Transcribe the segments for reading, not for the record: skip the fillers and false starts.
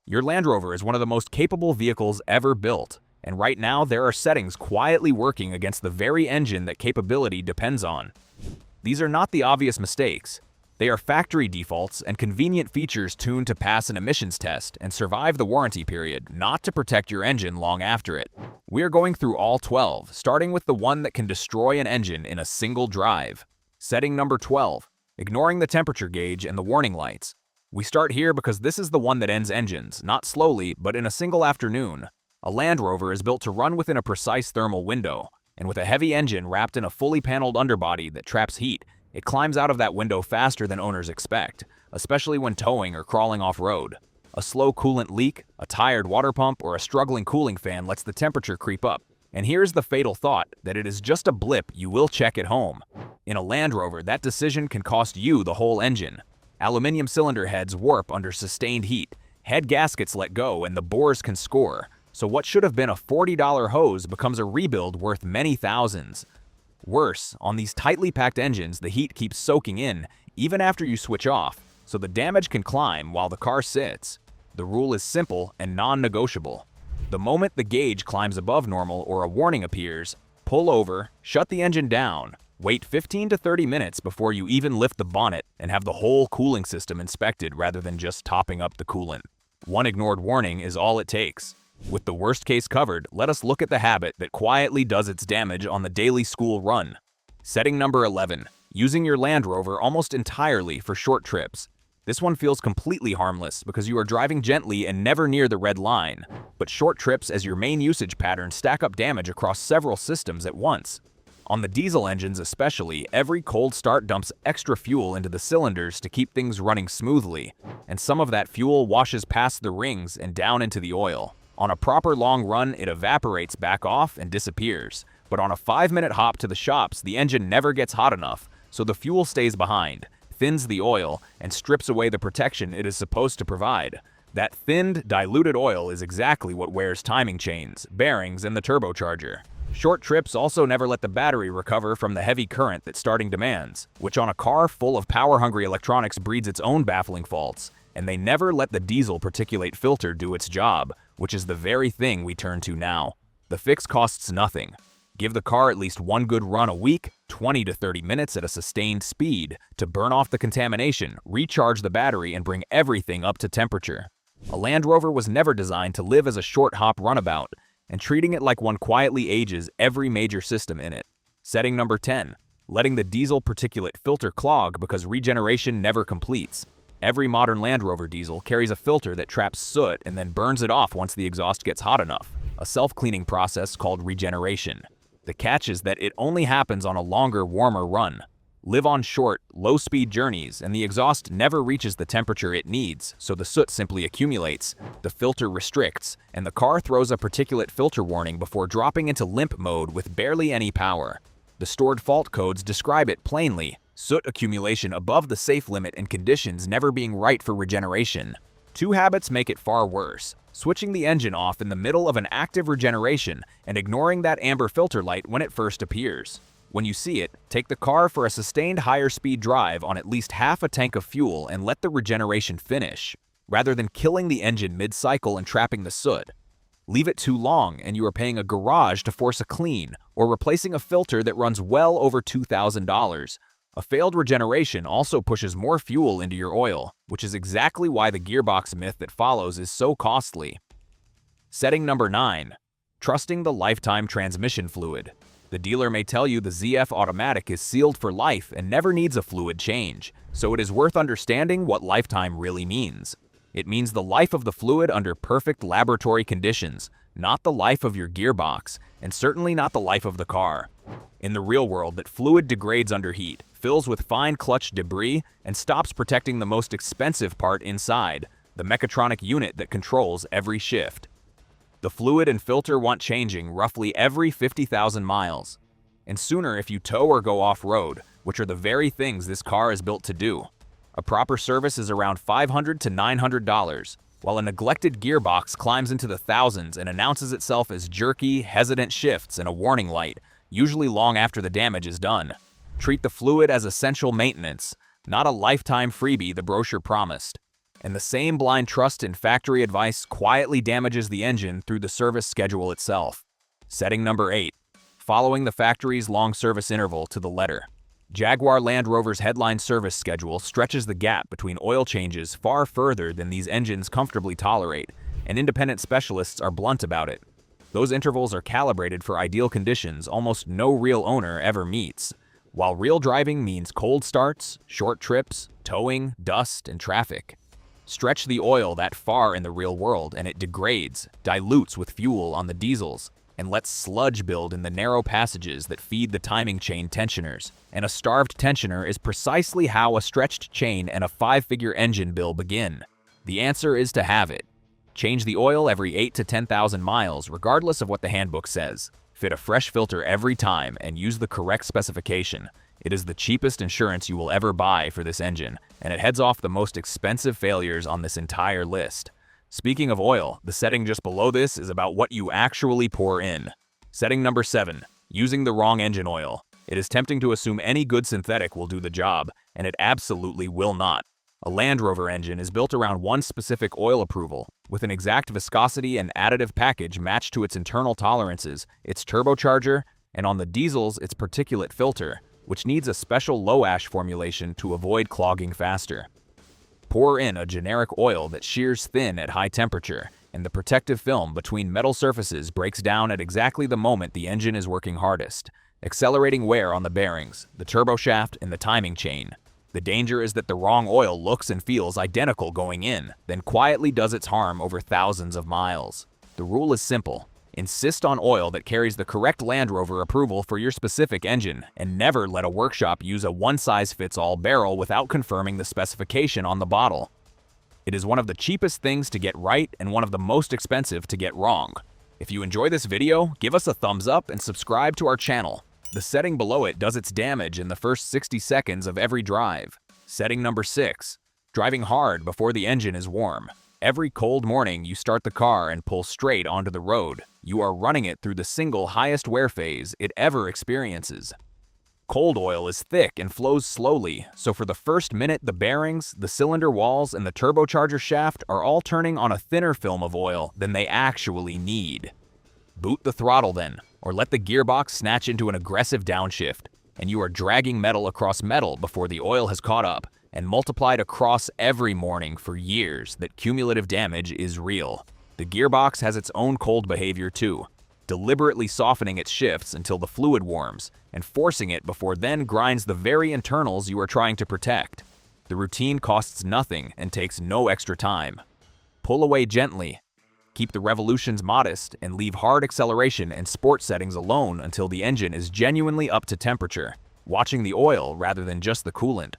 Your Land Rover is one of the most capable vehicles ever built, and right now there are settings quietly working against the very engine that capability depends on. These are not the obvious mistakes. They are factory defaults and convenient features tuned to pass an emissions test and survive the warranty period, not to protect your engine long after it. We are going through all 12, starting with the one that can destroy an engine in a single drive. Setting number 12, ignoring the temperature gauge and the warning lights. We start here because this is the one that ends engines, not slowly, but in a single afternoon. A Land Rover is built to run within a precise thermal window, and with a heavy engine wrapped in a fully paneled underbody that traps heat, it climbs out of that window faster than owners expect, especially when towing or crawling off-road. A slow coolant leak, a tired water pump, or a struggling cooling fan lets the temperature creep up. And here's the fatal thought, that it is just a blip you will check at home. In a Land Rover, that decision can cost you the whole engine. Aluminum cylinder heads warp under sustained heat, head gaskets let go, and the bores can score. So what should have been a $40 hose becomes a rebuild worth many thousands. Worse, on these tightly packed engines, the heat keeps soaking in, even after you switch off, so the damage can climb while the car sits. The rule is simple and non-negotiable. The moment the gauge climbs above normal or a warning appears, pull over, shut the engine down, wait 15 to 30 minutes before you even lift the bonnet, and have the whole cooling system inspected rather than just topping up the coolant. One ignored warning is all it takes. With the worst case covered, let us look at the habit that quietly does its damage on the daily school run. Setting number 11, using your Land Rover almost entirely for short trips. This one feels completely harmless because you are driving gently and never near the red line, but short trips as your main usage pattern stack up damage across several systems at once. On the diesel engines especially, every cold start dumps extra fuel into the cylinders to keep things running smoothly, and some of that fuel washes past the rings and down into the oil. On a proper long run, it evaporates back off and disappears, but on a 5-minute hop to the shops, the engine never gets hot enough, so the fuel stays behind, thins the oil, and strips away the protection it is supposed to provide. That thinned, diluted oil is exactly what wears timing chains, bearings, and the turbocharger. Short trips also never let the battery recover from the heavy current that starting demands, which on a car full of power-hungry electronics breeds its own baffling faults, and they never let the diesel particulate filter do its job, which is the very thing we turn to now. The fix costs nothing. Give the car at least one good run a week, 20 to 30 minutes at a sustained speed, to burn off the contamination, recharge the battery, and bring everything up to temperature. A Land Rover was never designed to live as a short hop runabout, and treating it like one quietly ages every major system in it. Setting number 10, letting the diesel particulate filter clog because regeneration never completes. Every modern Land Rover diesel carries a filter that traps soot and then burns it off once the exhaust gets hot enough, a self-cleaning process called regeneration. The catch is that it only happens on a longer, warmer run. Live on short, low-speed journeys, and the exhaust never reaches the temperature it needs, so the soot simply accumulates, the filter restricts, and the car throws a particulate filter warning before dropping into limp mode with barely any power. The stored fault codes describe it plainly: soot accumulation above the safe limit and conditions never being right for regeneration. Two habits make it far worse: switching the engine off in the middle of an active regeneration and ignoring that amber filter light when it first appears. When you see it, take the car for a sustained higher speed drive on at least half a tank of fuel and let the regeneration finish, rather than killing the engine mid-cycle and trapping the soot. Leave it too long and you are paying a garage to force a clean, or replacing a filter that runs well over $2,000. A failed regeneration also pushes more fuel into your oil, which is exactly why the gearbox myth that follows is so costly. Setting number 9, trusting the lifetime transmission fluid. The dealer may tell you the ZF Automatic is sealed for life and never needs a fluid change, so it is worth understanding what lifetime really means. It means the life of the fluid under perfect laboratory conditions, not the life of your gearbox, and certainly not the life of the car. In the real world, that fluid degrades under heat, fills with fine clutch debris, and stops protecting the most expensive part inside, the mechatronic unit that controls every shift. The fluid and filter want changing roughly every 50,000 miles, and sooner if you tow or go off-road, which are the very things this car is built to do. A proper service is around $500 to $900, while a neglected gearbox climbs into the thousands and announces itself as jerky, hesitant shifts and a warning light, usually long after the damage is done. Treat the fluid as essential maintenance, not a lifetime freebie the brochure promised. And the same blind trust in factory advice quietly damages the engine through the service schedule itself. Setting number 8. Following the factory's long service interval to the letter. Jaguar Land Rover's headline service schedule stretches the gap between oil changes far further than these engines comfortably tolerate, and independent specialists are blunt about it. Those intervals are calibrated for ideal conditions almost no real owner ever meets, while real driving means cold starts, short trips, towing, dust, and traffic. Stretch the oil that far in the real world and it degrades, dilutes with fuel on the diesels, and lets sludge build in the narrow passages that feed the timing chain tensioners. And a starved tensioner is precisely how a stretched chain and a 5-figure engine bill begin. The answer is to have it. Change the oil every 8 to 10,000 miles, regardless of what the handbook says. Fit a fresh filter every time and use the correct specification. It is the cheapest insurance you will ever buy for this engine, and it heads off the most expensive failures on this entire list. Speaking of oil, the setting just below this is about what you actually pour in. Setting number 7. Using the wrong engine oil. It is tempting to assume any good synthetic will do the job, and it absolutely will not. A Land Rover engine is built around one specific oil approval, with an exact viscosity and additive package matched to its internal tolerances, its turbocharger, and on the diesels, its particulate filter, which needs a special low-ash formulation to avoid clogging faster. Pour in a generic oil that shears thin at high temperature, and the protective film between metal surfaces breaks down at exactly the moment the engine is working hardest, accelerating wear on the bearings, the turboshaft, and the timing chain. The danger is that the wrong oil looks and feels identical going in, then quietly does its harm over thousands of miles. The rule is simple. Insist on oil that carries the correct Land Rover approval for your specific engine, and never let a workshop use a one-size-fits-all barrel without confirming the specification on the bottle. It is one of the cheapest things to get right and one of the most expensive to get wrong. If you enjoy this video, give us a thumbs up and subscribe to our channel. The setting below it does its damage in the first 60 seconds of every drive. Setting number 6. Driving hard before the engine is warm. Every cold morning you start the car and pull straight onto the road. You are running it through the single highest wear phase it ever experiences. Cold oil is thick and flows slowly, so for the first minute the bearings, the cylinder walls, and the turbocharger shaft are all turning on a thinner film of oil than they actually need. Boot the throttle then, or let the gearbox snatch into an aggressive downshift, and you are dragging metal across metal before the oil has caught up, and multiplied across every morning for years that cumulative damage is real. The gearbox has its own cold behavior too, deliberately softening its shifts until the fluid warms, and forcing it before then grinds the very internals you are trying to protect. The routine costs nothing and takes no extra time. Pull away gently, keep the revolutions modest, and leave hard acceleration and sport settings alone until the engine is genuinely up to temperature, watching the oil rather than just the coolant.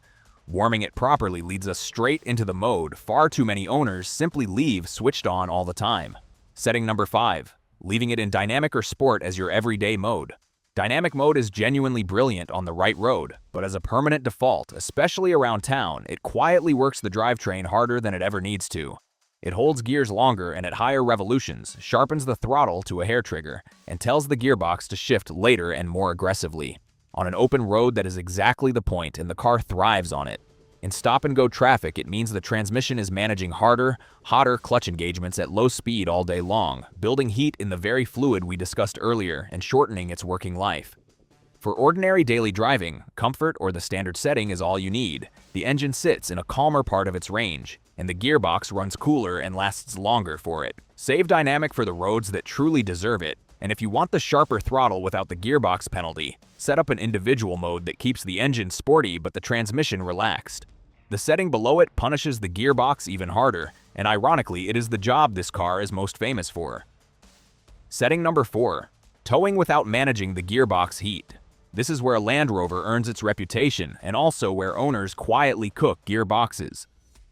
Warming it properly leads us straight into the mode far too many owners simply leave switched on all the time. Setting number 5. Leaving it in dynamic or sport as your everyday mode. Dynamic mode is genuinely brilliant on the right road, but as a permanent default, especially around town, it quietly works the drivetrain harder than it ever needs to. It holds gears longer and at higher revolutions, sharpens the throttle to a hair trigger, and tells the gearbox to shift later and more aggressively. On an open road, that is exactly the point, and the car thrives on it. In stop-and-go traffic, it means the transmission is managing harder, hotter clutch engagements at low speed all day long, building heat in the very fluid we discussed earlier and shortening its working life. For ordinary daily driving, comfort or the standard setting is all you need. The engine sits in a calmer part of its range, and the gearbox runs cooler and lasts longer for it. Save dynamic for the roads that truly deserve it. And if you want the sharper throttle without the gearbox penalty, set up an individual mode that keeps the engine sporty but the transmission relaxed. The setting below it punishes the gearbox even harder, and ironically, it is the job this car is most famous for. Setting number 4. Towing without managing the gearbox heat. This is where Land Rover earns its reputation, and also where owners quietly cook gearboxes.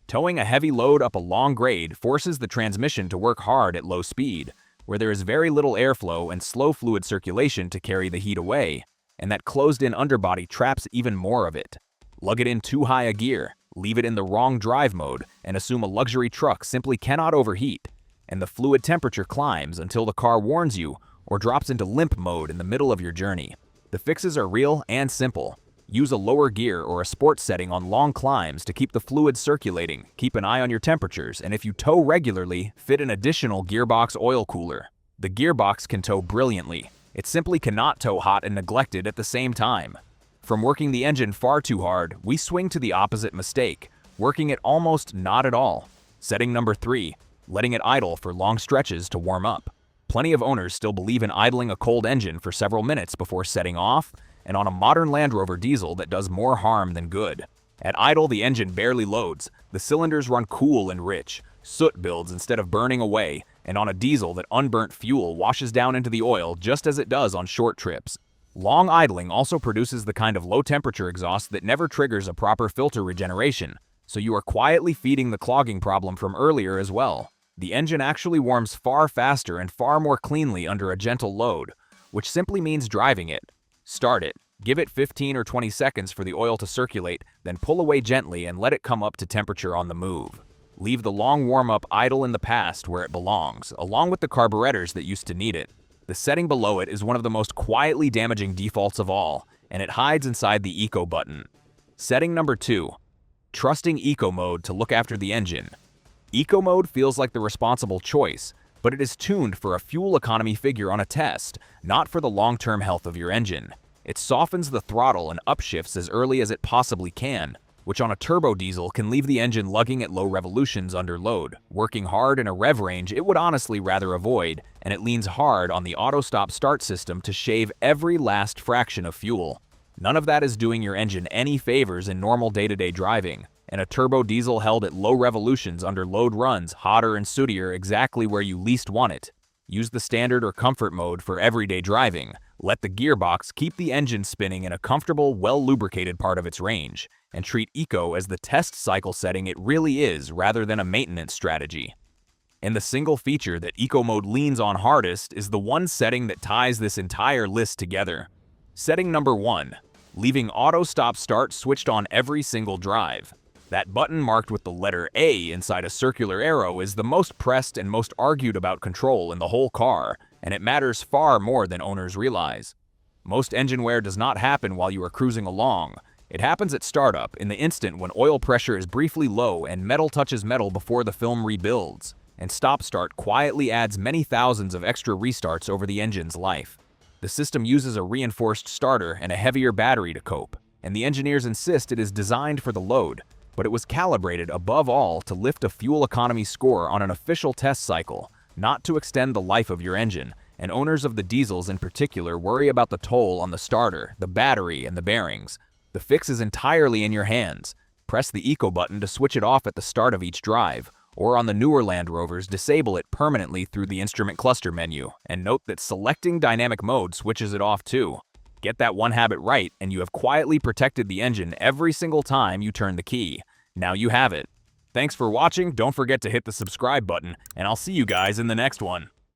Towing a heavy load up a long grade forces the transmission to work hard at low speed, where there is very little airflow and slow fluid circulation to carry the heat away, and that closed-in underbody traps even more of it. Lug it in too high a gear, leave it in the wrong drive mode, and assume a luxury truck simply cannot overheat, and the fluid temperature climbs until the car warns you or drops into limp mode in the middle of your journey. The fixes are real and simple. Use a lower gear or a sports setting on long climbs to keep the fluid circulating, keep an eye on your temperatures, and if you tow regularly, fit an additional gearbox oil cooler. The gearbox can tow brilliantly. It simply cannot tow hot and neglected at the same time. From working the engine far too hard, we swing to the opposite mistake, working it almost not at all. Setting number 3, letting it idle for long stretches to warm up. Plenty of owners still believe in idling a cold engine for several minutes before setting off, and on a modern Land Rover diesel that does more harm than good. At idle, the engine barely loads, the cylinders run cool and rich, soot builds instead of burning away, and on a diesel that unburnt fuel washes down into the oil just as it does on short trips. Long idling also produces the kind of low-temperature exhaust that never triggers a proper filter regeneration, so you are quietly feeding the clogging problem from earlier as well. The engine actually warms far faster and far more cleanly under a gentle load, which simply means driving it. Start it, give it 15 or 20 seconds for the oil to circulate, then pull away gently and let it come up to temperature on the move. Leave the long warm-up idle in the past where it belongs, along with the carburetors that used to need it. The setting below it is one of the most quietly damaging defaults of all, and it hides inside the Eco button. Setting number 2, trusting Eco mode to look after the engine. Eco mode feels like the responsible choice, but it is tuned for a fuel economy figure on a test, not for the long-term health of your engine. It softens the throttle and upshifts as early as it possibly can, which on a turbo diesel can leave the engine lugging at low revolutions under load, working hard in a rev range it would honestly rather avoid, and it leans hard on the auto-stop start system to shave every last fraction of fuel. None of that is doing your engine any favors in normal day-to-day driving, and a turbo diesel held at low revolutions under load runs hotter and sootier exactly where you least want it. Use the standard or comfort mode for everyday driving. Let the gearbox keep the engine spinning in a comfortable, well-lubricated part of its range, and treat Eco as the test cycle setting it really is rather than a maintenance strategy. And the single feature that Eco mode leans on hardest is the one setting that ties this entire list together. Setting number 1, leaving auto stop start switched on every single drive. That button marked with the letter A inside a circular arrow is the most pressed and most argued about control in the whole car, and it matters far more than owners realize. Most engine wear does not happen while you are cruising along. It happens at startup, in the instant when oil pressure is briefly low and metal touches metal before the film rebuilds, and stop-start quietly adds many thousands of extra restarts over the engine's life. The system uses a reinforced starter and a heavier battery to cope, and the engineers insist it is designed for the load, but it was calibrated above all to lift a fuel economy score on an official test cycle, not to extend the life of your engine, and owners of the diesels in particular worry about the toll on the starter, the battery, and the bearings. The fix is entirely in your hands. Press the Eco button to switch it off at the start of each drive, or on the newer Land Rovers, disable it permanently through the instrument cluster menu, and note that selecting dynamic mode switches it off too. Get that one habit right, and you have quietly protected the engine every single time you turn the key. Now you have it. Thanks for watching, don't forget to hit the subscribe button, and I'll see you guys in the next one.